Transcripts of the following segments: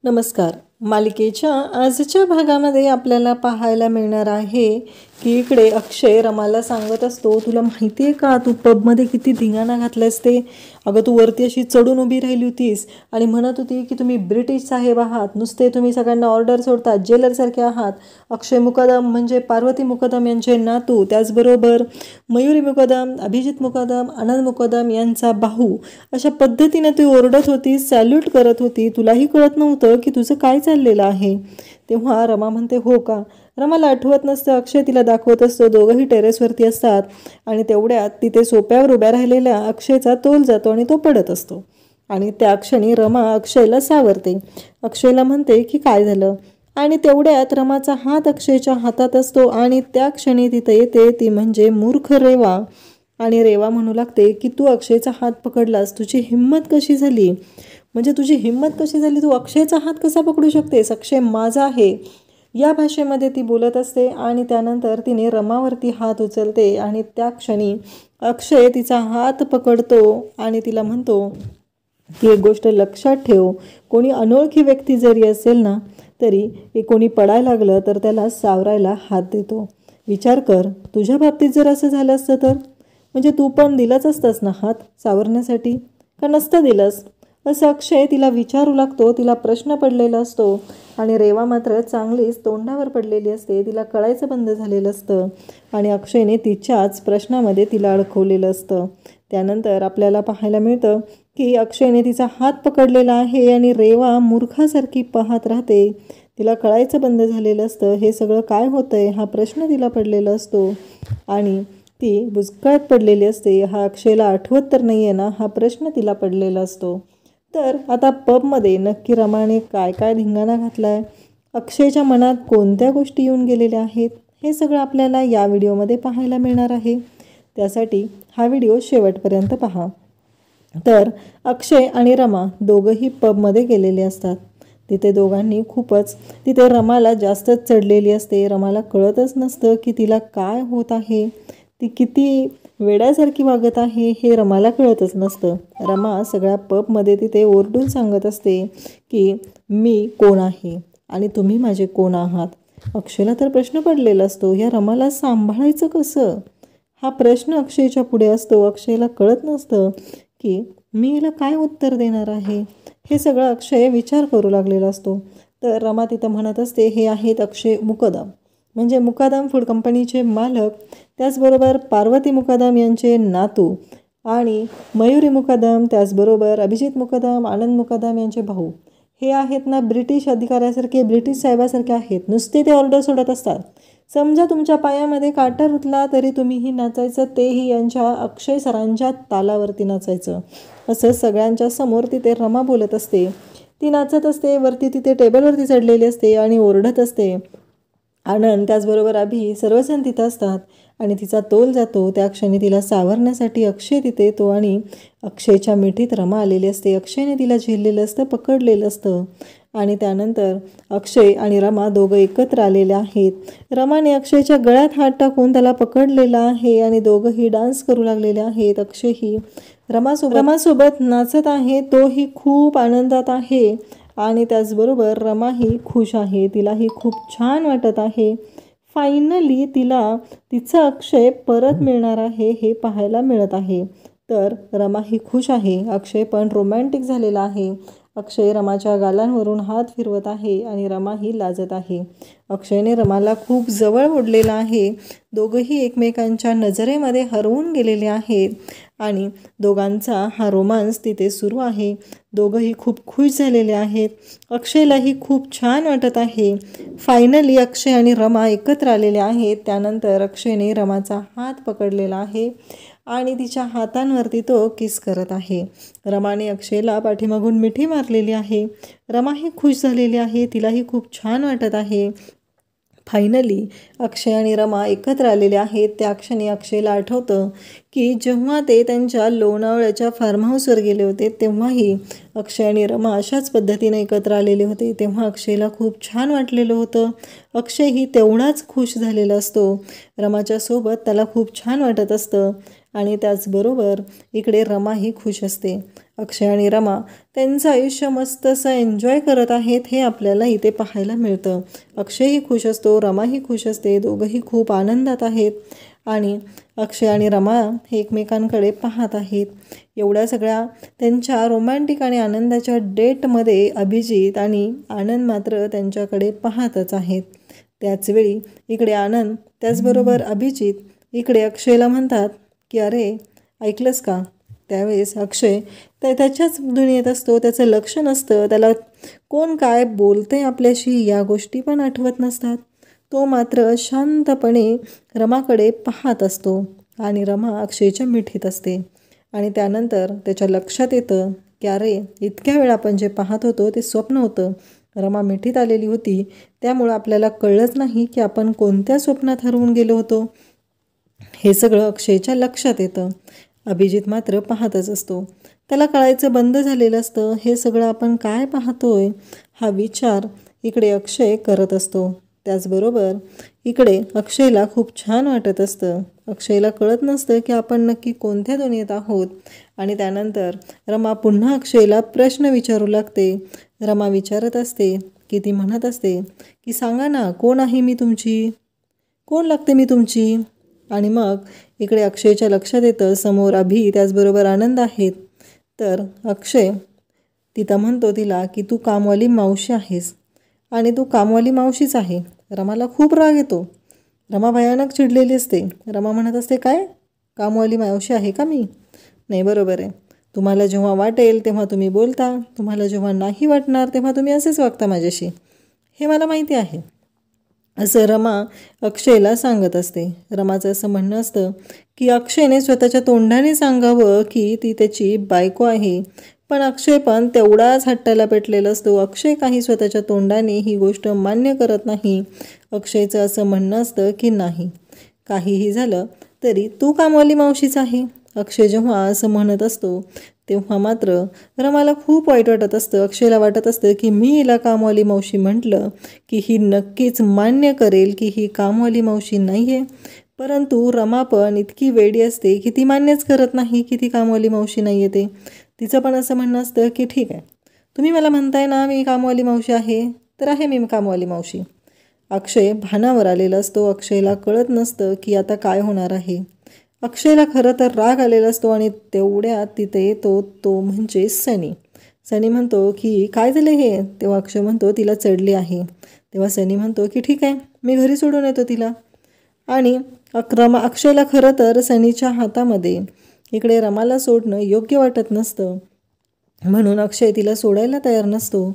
नमस्कार. मालिकेच्या आजच्या भागामध्ये आपल्याला पाहायला मिळणार आहे की इकडे अक्षय रमाला सांगत असतो, तुला माहिती आहे का तू पबमध्ये किती धिंगाणा घातलास ते. अगं तू वरती अशी चढून उभी राहिली होतीस आणि म्हणत होती की तुम्ही ब्रिटिश साहेब आहात, नुसते तुम्ही सगळ्यांना ऑर्डर सोडतात, जेलरसारखे आहात. अक्षय मुकदम म्हणजे पार्वती मुकदम यांचे नातू, त्याचबरोबर मयुरी मुकदम, अभिजित मुकदम, आनंद मुकदम यांचा भाऊ. अशा पद्धतीने ती ओरडत होती, सॅल्यूट करत होती. तुलाही कळत नव्हतं की तुझं काय चाललेलं आहे. तेव्हा रमा म्हणते, हो का. रमाला आठवत नसतं. अक्षय तिला दाखवत असतो. दोघंही टेरेसवरती असतात आणि तेवढ्यात तिथे सोप्यावर उभ्या राहिलेल्या अक्षयचा तोल जातो आणि तो पडत असतो. आणि त्या क्षणी रमा अक्षयला सावरते. अक्षयला म्हणते की काय झालं. आणि तेवढ्यात रमाचा हात अक्षयच्या हातात असतो आणि त्या क्षणी तिथे येते ती म्हणजे मूर्ख रेवा. आणि रेवा म्हणू लागते की तू अक्षयचा हात पकडलास, तुझी हिंमत कशी झाली. म्हणजे तुझी हिंमत कशी झाली, तू अक्षयचा हात कसा पकडू शकतेस, अक्षय माझा आहे. या भाषेमध्ये ती बोलत असते आणि त्यानंतर तिने रमावरती हात उचलते आणि त्या क्षणी अक्षय तिचा हात पकडतो आणि तिला म्हणतो की एक गोष्ट लक्षात ठेव, कोणी अनोळखी व्यक्ती जरी असेल ना तरी कोणी पडायला लागलं तर त्याला सावरायला हात देतो. विचार कर, तुझ्या बाबतीत जर असं झालं असतं तर म्हणजे तू पण दिलाच असतास ना हात सावरण्यासाठी, का नसतं दिलंस. असं अक्षय तिला विचारू लागतो. तिला प्रश्न पडलेला असतो आणि रेवा मात्र चांगलीच तोंडावर पडलेली असते. तिला कळायचं बंद झालेलं असतं आणि अक्षयने तिच्याच प्रश्नामध्ये तिला अडकवलेलं असतं. त्यानंतर आपल्याला पाहायला मिळतं की अक्षयने तिचा हात पकडलेला आहे आणि रेवा मूर्खासारखी पाहत राहते. तिला कळायचं बंद झालेलं असतं. हे सगळं काय होतंय हा प्रश्न तिला पडलेला असतो आणि ती बुचकळ्यात पडलेली असते. हा अक्षयला आठवत तर नाही आहे ना, हा प्रश्न तिला पडलेला असतो. तर आता पबमध्ये नक्की रमाने काय काय धिंगाणा घातला आहे, अक्षयच्या मनात कोणत्या गोष्टी येऊन गेलेल्या आहेत, हे सगळं आपल्याला या व्हिडिओमध्ये पाहायला मिळणार आहे. त्यासाठी हा व्हिडिओ शेवटपर्यंत पहा. तर अक्षय आणि रमा दोघंही पबमध्ये गेलेले असतात. तिथे दोघांनी तिथे रमाला जास्तच चढलेली असते. रमाला कळतच नसतं की तिला काय होत आहे, ती किती वेड्यासारखी वागत आहे हे रमाला कळतच नसतं. रमा सगळ्या पबमध्ये तिथे ओरडून सांगत असते की मी कोण आहे आणि तुम्ही माझे कोण आहात. अक्षयला तर प्रश्न पडलेला असतो, या रमाला सांभाळायचं कसं, हा प्रश्न अक्षयच्या पुढे असतो. अक्षयला कळत नसतं की मी हिला काय उत्तर देणार आहे. हे सगळं अक्षय विचार करू लागलेला असतो. तर रमा तिथं म्हणत असते, हे आहेत अक्षय मुकदम म्हणजे मुकादम फूड कंपनीचे मालक, त्याचबरोबर पार्वती मुकदम यांचे नातू आणि मयुरी मुकदम, त्याचबरोबर अभिजित मुकदम, आनंद मुकदम यांचे भाऊ. हे आहेत ना ब्रिटिश अधिकाऱ्यासारखे, ब्रिटिश साहेबासारखे आहेत, नुसते ते ऑर्डर सोडत असतात. समजा तुमच्या पायामध्ये काटा रुतला तरी तुम्हीही नाचायचं, तेही यांच्या अक्षय सरांच्या तालावरती नाचायचं. असं सगळ्यांच्या समोर तिथे रमा बोलत असते. ती नाचत असते, वरती तिथे टेबलवरती चढलेली असते आणि ओरडत असते. आनंद त्याचबरोबर अभि सर्वजण तिथं असतात आणि तिचा तोल जातो. त्या क्षणी तिला सावरण्यासाठी अक्षय तिथे येतो आणि अक्षयच्या मिठीत रमा आलेली असते. अक्षयने तिला झेललेलं असतं, पकडलेलं असतं आणि त्यानंतर अक्षय आणि रमा दोघं एकत्र आलेले आहेत. रमाने अक्षयच्या गळ्यात हात टाकून त्याला पकडलेला आहे आणि दोघंही डान्स करू लागलेले आहेत. अक्षयही रमासोबत नाचत आहे, तोही खूप आनंदात आहे आणि त्याचबरोबर रमाही खुश आहे. तिलाही खूप छान वाटत आहे. फायनली तिला तिचा अक्षय परत मिळणार आहे हे पाहायला मिळत आहे. तर रमाही खुश आहे. अक्षय पण रोमॅन्टिक झालेला आहे. अक्षय रमाच्या गालांवरून हात फिरवत आहे आणि रमाही लाजत आहे. अक्षयने रमाला खूप जवळ ओढलेला आहे. दोघंही एकमेकांच्या नजरेमध्ये हरवून गेलेले आहेत आणि दोघांचा हा रोमांस तिथे सुरू आहे. दोघंही खूप खुश झालेले आहेत. अक्षयलाही खूप छान वाटत आहे. फायनली अक्षय आणि रमा एकत्र आलेले आहेत. त्यानंतर अक्षयने रमाचा हात पकडलेला आहे आणि तिच्या हातांवरती तो किस करत आहे. रमाने अक्षयला पाठीमागून मिठी मारलेली आहे. रमाही खुश झालेली आहे. तिलाही खूप छान वाटत आहे. फायनली अक्षय आणि रमा एकत्र आलेले आहेत. त्या क्षणी अक्षयला आठवतं की जेव्हा ते त्यांच्या लोणावळ्याच्या फार्म हाऊसवर गेले होते तेव्हाही अक्षय आणि रमा अशाच पद्धतीने एकत्र आलेले होते. तेव्हा अक्षयला खूप छान वाटलेलं होतं. अक्षयही तेवढाच खुश झालेला असतो. रमाच्या सोबत त्याला खूप छान वाटत असतं आणि त्याचबरोबर इकडे रमाही खुश असते. अक्षय आणि रमा त्यांचं आयुष्य मस्त असं एन्जॉय करत आहेत हे आपल्याला इथे पाहायला मिळतं. अक्षयही खुश असतो, रमाही खुश असते, दोघंही खूप आनंदात आहेत आणि अक्षय आणि रमा हे एकमेकांकडे पाहत आहेत. एवढ्या सगळ्या त्यांच्या रोमॅन्टिक आणि आनंदाच्या डेटमध्ये अभिजित आणि आनंद मात्र त्यांच्याकडे पाहतच आहेत. त्याचवेळी इकडे आनंद त्याचबरोबर अभिजित इकडे अक्षयला म्हणतात की अरे ऐकलंस का. त्यावेळेस अक्षय त्याच्याच दुनियेत असतो, त्याचं लक्ष नसतं, त्याला कोण काय बोलते आपल्याशी या गोष्टी पण आठवत नसतात. तो मात्र शांतपणे रमाकडे पाहत असतो आणि रमा अक्षयच्या मिठीत असते. आणि त्यानंतर त्याच्या लक्षात येतं की अरे इतक्या वेळ आपण जे पाहत होतो ते स्वप्न होतं. रमा मिठीत आलेली होती, त्यामुळं आपल्याला कळलंच नाही की आपण कोणत्या स्वप्नात हरवून गेलो होतो. हे सगळं अक्षयच्या लक्षात येतं. अभिजित मात्र पाहतच असतो. त्याला कळायचं बंद झालेलं असतं हे सगळं आपण काय पाहतोय हा विचार इकडे अक्षय करत असतो. त्याचबरोबर इकडे अक्षयला खूप छान वाटत असतं. अक्षयला कळत नसतं की आपण नक्की कोणत्या दुनियेत आहोत. आणि त्यानंतर रमा पुन्हा अक्षयला प्रश्न विचारू लागते. रमा विचारत असते की ती म्हणत असते की सांगा ना कोण आहे मी तुमची, कोण लागते मी तुमची. आणि मग इकडे अक्षयच्या लक्षात येतं समोर अभि त्याचबरोबर आनंद आहेत. तर अक्षय तिथं म्हणतो तिला की तू कामवाली मावशी आहेस आणि तू कामवाली मावशीच आहे. रमाला खूप राग येतो. रमा भयानक चिडलेली असते. रमा म्हणत असते काय कामवाली मावशी आहे का मी. नाही बरोबर आहे, तुम्हाला जेव्हा वाटेल तेव्हा तुम्ही बोलता, तुम्हाला जेव्हा नाही वाटणार तेव्हा तुम्ही असेच वागता माझ्याशी, हे मला माहिती आहे असं रमा अक्षयला सांगत असते. रमाचं असं म्हणणं असतं की अक्षयने स्वतःच्या तोंडाने सांगावं की ती त्याची बायको आहे, पण अक्षय पण तेवढाच हट्टाला पेटलेला असतो. अक्षय काही स्वतःच्या तोंडाने ही गोष्ट मान्य करत नाही. अक्षयचं असं म्हणणं असतं की नाही काहीही झालं तरी तू कामवाली मावशीच आहे. अक्षय जेव्हा असं म्हणत असतो तेव्हा मात्र रमाला खूप वाईट वाटत असतं. अक्षयला वाटत असतं की मी हिला कामवाली मावशी म्हटलं की ही नक्कीच मान्य करेल की ही कामवाली मावशी नाही आहे. परंतु रमा पण इतकी वेडी असते की ती मान्यच करत नाही की ती कामवाली मावशी नाही आहे. तिचं पण असं म्हणणं असतं की ठीक आहे, तुम्ही मला म्हणताय ना मी कामवाली मावशी आहे तर आहे मी कामवाली मावशी. अक्षय भानावर आलेला असतो. अक्षयला कळत नसतं की आता काय होणार आहे. अक्षयला खरं तर राग आलेला असतो आणि तेवढ्यात तिथे येतो तो म्हणजे सनी. सनी म्हणतो की काय झालं हे. तेव्हा अक्षय म्हणतो तिला चढली आहे. तेव्हा सनी म्हणतो की ठीक आहे मी घरी सोडून येतो तिला. आणि अक्षयला खरं तर सनीच्या हातामध्ये इकडे रमाला सोडणं योग्य वाटत नसतं, म्हणून अक्षय तिला सोडायला तयार नसतो.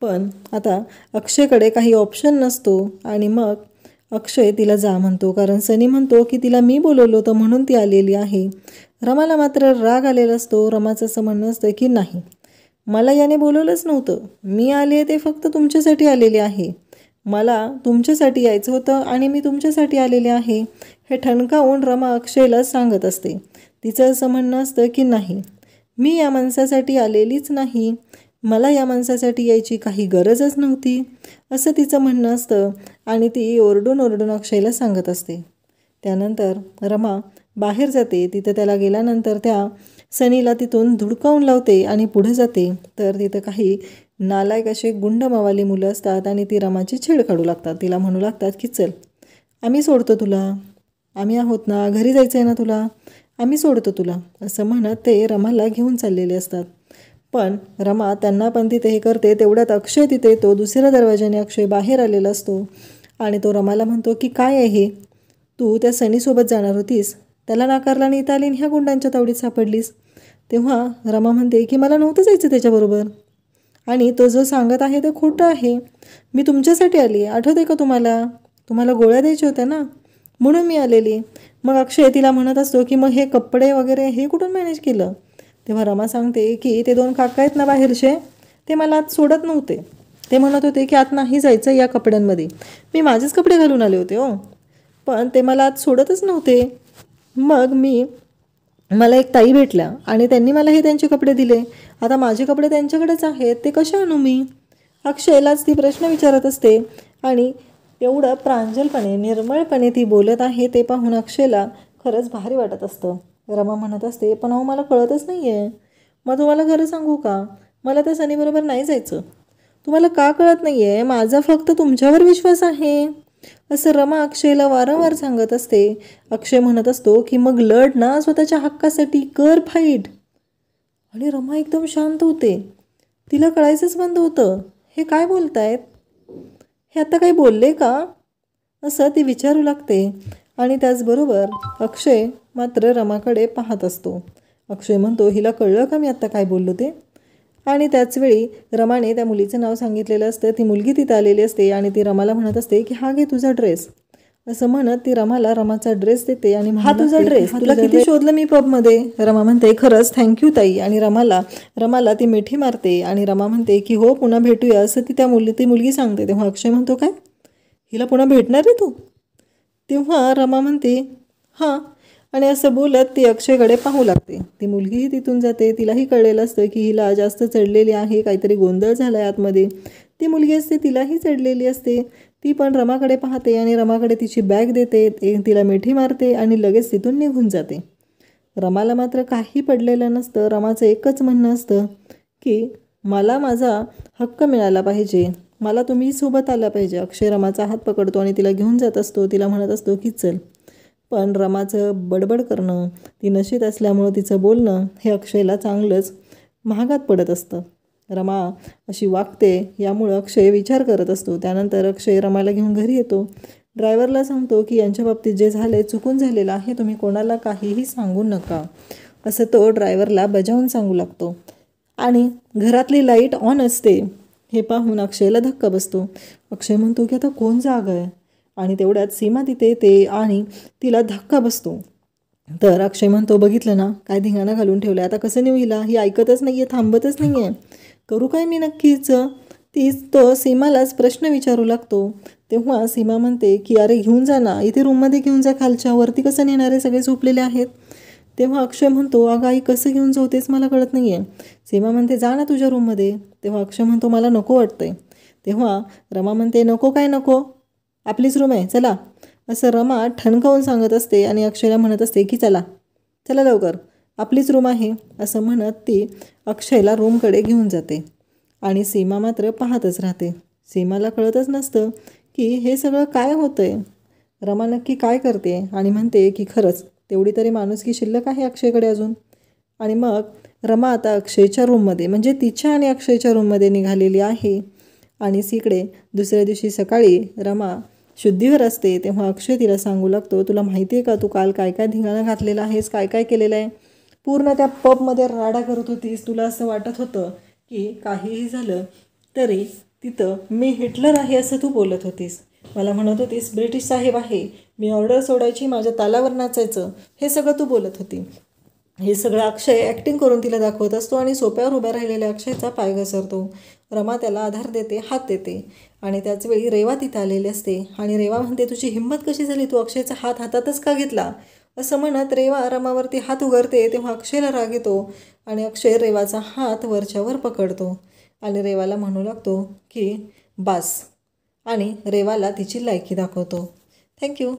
पण आता अक्षयकडे काही ऑप्शन नसतो आणि मग अक्षय तिला जा म्हणतो, कारण सनी म्हणतो की तिला मी बोलवलं होतं म्हणून ती आलेली आहे. रमाला मात्र राग आलेला असतो. रमाचं असं म्हणणं असतं की नाही, मला याने बोलवलंच नव्हतं, मी आले आहे ते फक्त तुमच्यासाठी आलेले आहे, मला तुमच्यासाठी यायचं होतं आणि मी तुमच्यासाठी आलेले आहे, हे ठणकावून रमा अक्षयला सांगत असते. तिचं असं म्हणणं असतं की नाही, मी या माणसासाठी आलेलीच नाही, मला या माणसासाठी यायची काही गरजच नव्हती असं तिचं म्हणणं असतं. आणि ती ओरडून ओरडून अक्षयला सांगत असते. त्यानंतर रमा बाहेर जाते. तिथं त्याला गेल्यानंतर त्या सनीला तिथून धुडकावून लावते आणि पुढे जाते. तर तिथं काही नालायक असे गुंड मावाली मुलं असतात आणि ती रमाची छेड काढू लागतात. तिला म्हणू लागतात की चल आम्ही सोडतो तुला, आम्ही आहोत ना, घरी जायचं आहे ना तुला, आम्ही सोडतो तुला असं म्हणत ते रमाला घेऊन चाललेले असतात. पण रमा त्यांना पण तिथे हे करते. तेवढ्यात अक्षय तिथे येतो. दुसऱ्या दरवाजाने अक्षय बाहेर आलेला असतो आणि तो रमाला म्हणतो की काय आहे हे, तू त्या सनीसोबत जाणार होतीस, त्याला नाकारला नाही आली ह्या गुंडांच्या तावडीत सापडलीस. तेव्हा रमा म्हणते की मला नव्हतं जायचं त्याच्याबरोबर आणि तो जो सांगत आहे ते खोटं आहे, मी तुमच्यासाठी आली, आठवते का तुम्हाला, तुम्हाला गोळ्या द्यायच्या होत्या ना म्हणून मी आलेली. मग अक्षय तिला म्हणत असतो की मग हे कपडे वगैरे हे कुठून मॅनेज केलं. तेव्हा रमा सांगते की ते 2 काका आहेत ना बाहेरचे, ते मला आत सोडत नव्हते, ते म्हणत होते की आत नाही जायचं या कपड्यांमध्ये, मी माझेच कपडे घालून आले होते हो, पण ते मला आत सोडतच नव्हते. मग मला एक ताई भेटल्या आणि त्यांनी मला हे त्यांचे कपडे दिले, आता माझे कपडे त्यांच्याकडेच आहेत, ते कशा आणू मी. अक्षयलाच ती प्रश्न विचारत असते आणि एवढं प्रांजलपणे निर्मळपणे ती बोलत आहे ते पाहून अक्षयला खरंच भारी वाटत असतं. रमा म्हणत असते पण अहो मला कळतच नाही आहे, मग तुम्हाला खरं सांगू का, मला त्या सनीबरोबर नाही जायचं. तुम्हाला का कळत नाही आहे, माझा फक्त तुमच्यावर विश्वास आहे, असं रमा अक्षयला वारंवार सांगत असते. अक्षय म्हणत असतो की मग लढ ना स्वतःच्या हक्कासाठी, कर फाईट. आणि रमा एकदम शांत होते. तिला कळायचंच बंद होतं, हे काय बोलतायत, हे आता काही बोलले का, असं ती विचारू लागते. आणि त्याचबरोबर अक्षय मात्र रमाकडे पाहत असतो. अक्षय म्हणतो, हिला कळलं का मी आत्ता काय बोललो ते. आणि त्याचवेळी रमाने त्या मुलीचं नाव सांगितलेलं असतं. ती मुलगी तिथं आलेली असते आणि ती रमाला म्हणत असते की हा घे तुझा ड्रेस, असं म्हणत ती रमाला रमाचा ड्रेस देते. आणि हा तुझा ड्रेस, तुला किती शोधलं मी पबमध्ये. रमा म्हणते, खरंच थँक्यू ताई. आणि रमाला ती मिठी मारते आणि रमा म्हणते की हो पुन्हा भेटूया, असं ती मुलगी सांगते. तेव्हा अक्षय म्हणतो, काय हिला पुन्हा भेटणार आहे तू. तेव्हा रमा म्हणते हां, आणि असं बोलत ती अक्षयकडे पाहू लागते. ती मुलगीही तिथून जाते. तिलाही कळलेलं असतं की हिला जास्त चढलेली आहे, काहीतरी गोंधळ झाला आहे आतमध्ये. ती मुलगी असते, तिलाही चढलेली असते. ती पण रमाकडे पाहते आणि रमाकडे तिची बॅग देते, तिला मिठी मारते आणि लगेच तिथून निघून जाते. रमाला मात्र काही पडलेलं नसतं. रमाचं एकच म्हणणं असतं की मला माझा हक्क मिळाला पाहिजे, मला तुम्ही सोबत आला पाहिजे. अक्षय रमाचा हात पकडतो आणि तिला घेऊन जात असतो. तिला म्हणत असतो की चल. पण रमाचं बडबड करणं, ती नशेत असल्यामुळं तिचं बोलणं हे अक्षयला चांगलंच महागात पडत असतं. रमा अशी वागते यामुळं अक्षय विचार करत असतो. त्यानंतर अक्षय रमाला घेऊन घरी येतो. ड्रायव्हरला सांगतो की यांच्या बाबतीत जे झाले चुकून झालेलं आहे, तुम्ही कोणाला काहीही सांगू नका, असं तो ड्रायव्हरला बजावून सांगू लागतो. आणि घरातली लाईट ऑन असते हे पाहून अक्षयला धक्का बसतो. अक्षय म्हणतो की आता कोण जाग आहे. आणि तेवढ्यात सीमा तिथे येते आणि तिला धक्का बसतो. तर अक्षय म्हणतो, बघितलं ना काय धिंगाणा घालून ठेवला, आता कसं नेऊ हिला, ही ऐकतच नाही आहे, थांबतच नाही आहे, करू काय मी नक्कीच. तो सीमालाच प्रश्न विचारू लागतो. तेव्हा सीमा म्हणते की अरे घेऊन जा ना, इथे रूममध्ये घेऊन जा, खालच्या वरती कसं नेणार आहे, सगळे झोपलेले आहेत. तेव्हा अक्षय म्हणतो, अगं आई कसं घेऊन जाऊ तेच मला कळत नाही आहे. सीमा म्हणते जा ना तुझ्या रूममध्ये. तेव्हा अक्षय म्हणतो मला नको वाटतंय. तेव्हा रमा म्हणते नको काय नको, आपलीच रूम आहे चला, असं रमा ठणकावून सांगत असते. आणि अक्षयला म्हणत असते की चला चला लवकर, आपलीच रूम आहे, असं म्हणत ती अक्षयला रूमकडे घेऊन जाते. आणि सीमा मात्र पाहतच राहते. सीमाला कळतच नसतं की हे सगळं काय होतं आहे, रमा नक्की काय करते. आणि म्हणते की खरंच तेवढी तरी माणुसकी शिल्लक आहे अक्षयकडे अजून. आणि मग रमा आता अक्षयच्या रूममध्ये, म्हणजे तिच्या आणि अक्षयच्या रूममध्ये निघालेली आहे. आणि इकडे दुसऱ्या दिवशी सकाळी रमा शुद्धीवर असते. तेव्हा अक्षय तिला सांगू लागतो, तुला माहिती आहे का तू काल काय काय धिंगाणा घातलेला आहेस, काय काय केलेलं आहे, पूर्ण त्या पबमध्ये राडा करत होतीस, तुला असं वाटत होतं की काहीही झालं तरी तिथं मी हिटलर आहे असं तू बोलत होतीस, मला म्हणत होतीस ब्रिटिश साहेब आहे, मी ऑर्डर सोडायची, माझ्या तालावर नाचायचं, हे सगळं तू बोलत होती. हे सगळं अक्षय ॲक्टिंग करून तिला दाखवत असतो. आणि सोप्यावर उभ्या राहिलेल्या अक्षयचा पाय घसरतो. रमा त्याला आधार देते, हात देते. आणि त्याचवेळी रेवा तिथं आलेली असते. आणि रेवा म्हणते तुझी हिंमत कशी झाली, तू अक्षयचा हात हातातच का घेतला, असं म्हणत रेवा रमावरती हात उगारते. तेव्हा अक्षयला राग येतो आणि अक्षय रेवाचा हात वरच्यावर पकडतो आणि रेवाला म्हणू लागतो की बास, आणि रेवाला तिची लायकी दाखवतो. थँक्यू.